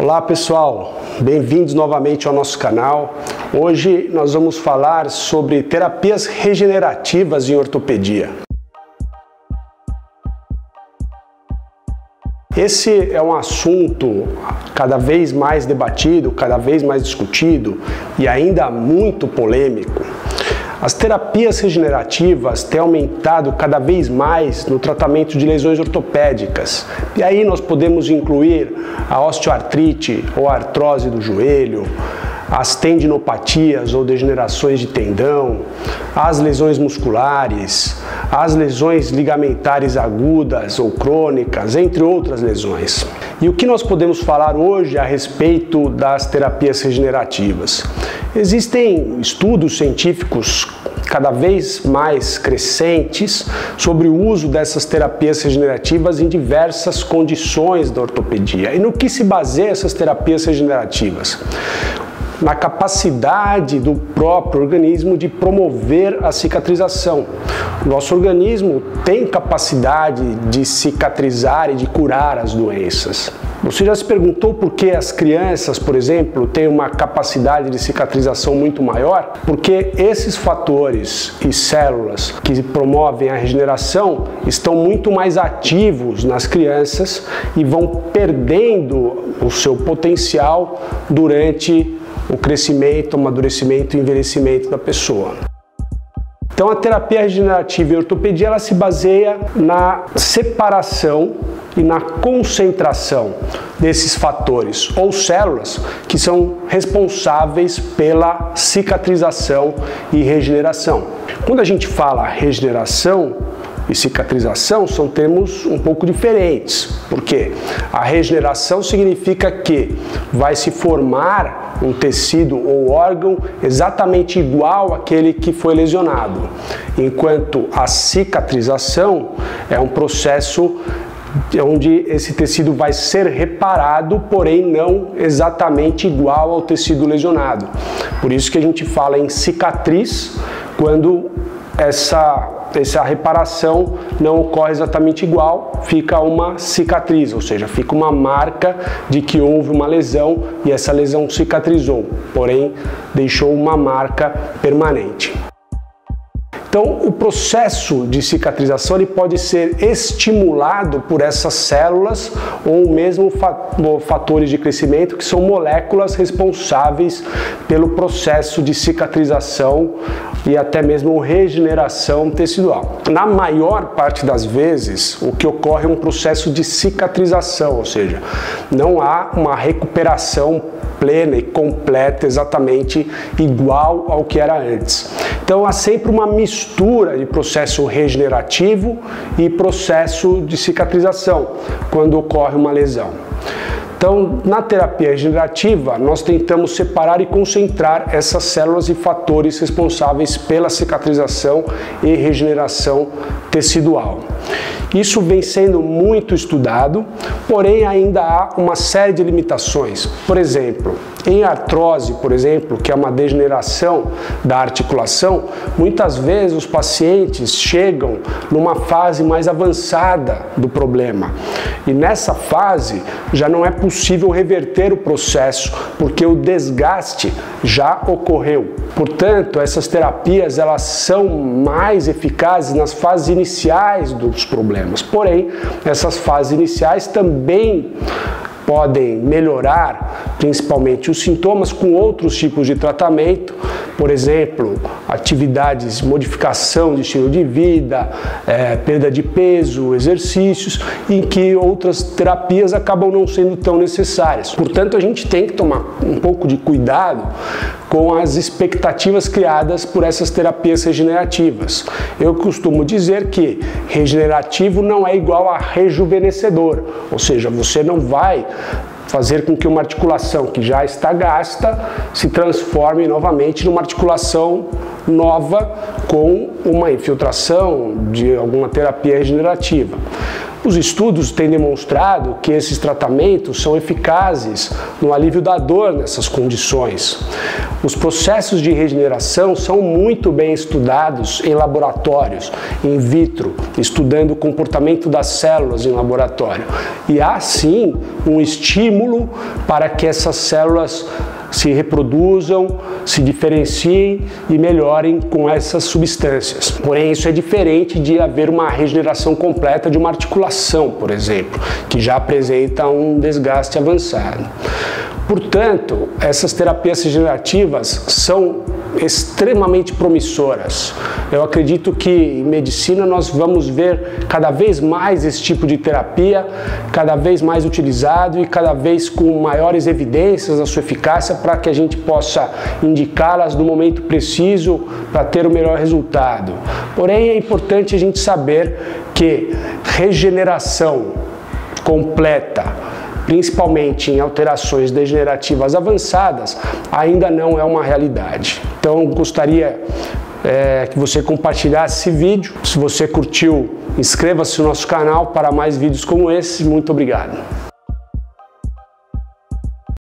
Olá pessoal, bem-vindos novamente ao nosso canal. Hoje nós vamos falar sobre terapias regenerativas em ortopedia. Esse é um assunto cada vez mais debatido, cada vez mais discutido e ainda muito polêmico. As terapias regenerativas têm aumentado cada vez mais no tratamento de lesões ortopédicas. E aí nós podemos incluir a osteoartrite ou a artrose do joelho, as tendinopatias ou degenerações de tendão, as lesões musculares, as lesões ligamentares agudas ou crônicas, entre outras lesões. E o que nós podemos falar hoje a respeito das terapias regenerativas? Existem estudos científicos cada vez mais crescentes sobre o uso dessas terapias regenerativas em diversas condições da ortopedia. E no que se baseia essas terapias regenerativas? Na capacidade do próprio organismo de promover a cicatrização. O nosso organismo tem capacidade de cicatrizar e de curar as doenças. Você já se perguntou por que as crianças, por exemplo, têm uma capacidade de cicatrização muito maior? Porque esses fatores e células que promovem a regeneração estão muito mais ativos nas crianças e vão perdendo o seu potencial durante o crescimento, o amadurecimento e o envelhecimento da pessoa. Então a terapia regenerativa em ortopedia ela se baseia na separação e na concentração desses fatores ou células que são responsáveis pela cicatrização e regeneração. Quando a gente fala regeneração e cicatrização são termos um pouco diferentes. Por quê? A regeneração significa que vai se formar um tecido ou órgão exatamente igual àquele que foi lesionado, enquanto a cicatrização é um processo onde esse tecido vai ser reparado, porém não exatamente igual ao tecido lesionado. Por isso que a gente fala em cicatriz quando essa reparação não ocorre exatamente igual, fica uma cicatriz, ou seja, fica uma marca de que houve uma lesão e essa lesão cicatrizou, porém deixou uma marca permanente. Então, o processo de cicatrização ele pode ser estimulado por essas células ou mesmo fatores de crescimento que são moléculas responsáveis pelo processo de cicatrização e até mesmo regeneração tecidual. Na maior parte das vezes, o que ocorre é um processo de cicatrização, ou seja, não há uma recuperação plena e completa exatamente igual ao que era antes. Então há sempre uma mistura de processo regenerativo e processo de cicatrização quando ocorre uma lesão. Então, na terapia regenerativa, nós tentamos separar e concentrar essas células e fatores responsáveis pela cicatrização e regeneração tecidual. Isso vem sendo muito estudado, porém ainda há uma série de limitações. Por exemplo, em artrose, por exemplo, que é uma degeneração da articulação, muitas vezes os pacientes chegam numa fase mais avançada do problema. E nessa fase já não é possível reverter o processo, porque o desgaste já ocorreu. Portanto, essas terapias elas são mais eficazes nas fases iniciais dos problemas. Porém, essas fases iniciais também podem melhorar, principalmente os sintomas, com outros tipos de tratamento, por exemplo, atividades, modificação de estilo de vida, perda de peso, exercícios, em que outras terapias acabam não sendo tão necessárias. Portanto, a gente tem que tomar um pouco de cuidado com as expectativas criadas por essas terapias regenerativas. Eu costumo dizer que regenerativo não é igual a rejuvenescedor, ou seja, você não vai fazer com que uma articulação que já está gasta se transforme novamente numa articulação nova com uma infiltração de alguma terapia regenerativa. Os estudos têm demonstrado que esses tratamentos são eficazes no alívio da dor nessas condições. Os processos de regeneração são muito bem estudados em laboratórios, in vitro, estudando o comportamento das células em laboratório. E há sim um estímulo para que essas células se reproduzam, se diferenciem e melhorem com essas substâncias. Porém, isso é diferente de haver uma regeneração completa de uma articulação, por exemplo, que já apresenta um desgaste avançado. Portanto, essas terapias regenerativas são extremamente promissoras. Eu acredito que em medicina nós vamos ver cada vez mais esse tipo de terapia, cada vez mais utilizado e cada vez com maiores evidências da sua eficácia para que a gente possa indicá-las no momento preciso para ter o melhor resultado. Porém, é importante a gente saber que regeneração completa, principalmente em alterações degenerativas avançadas, ainda não é uma realidade. Então, gostaria que você compartilhasse esse vídeo. Se você curtiu, inscreva-se no nosso canal para mais vídeos como esse. Muito obrigado.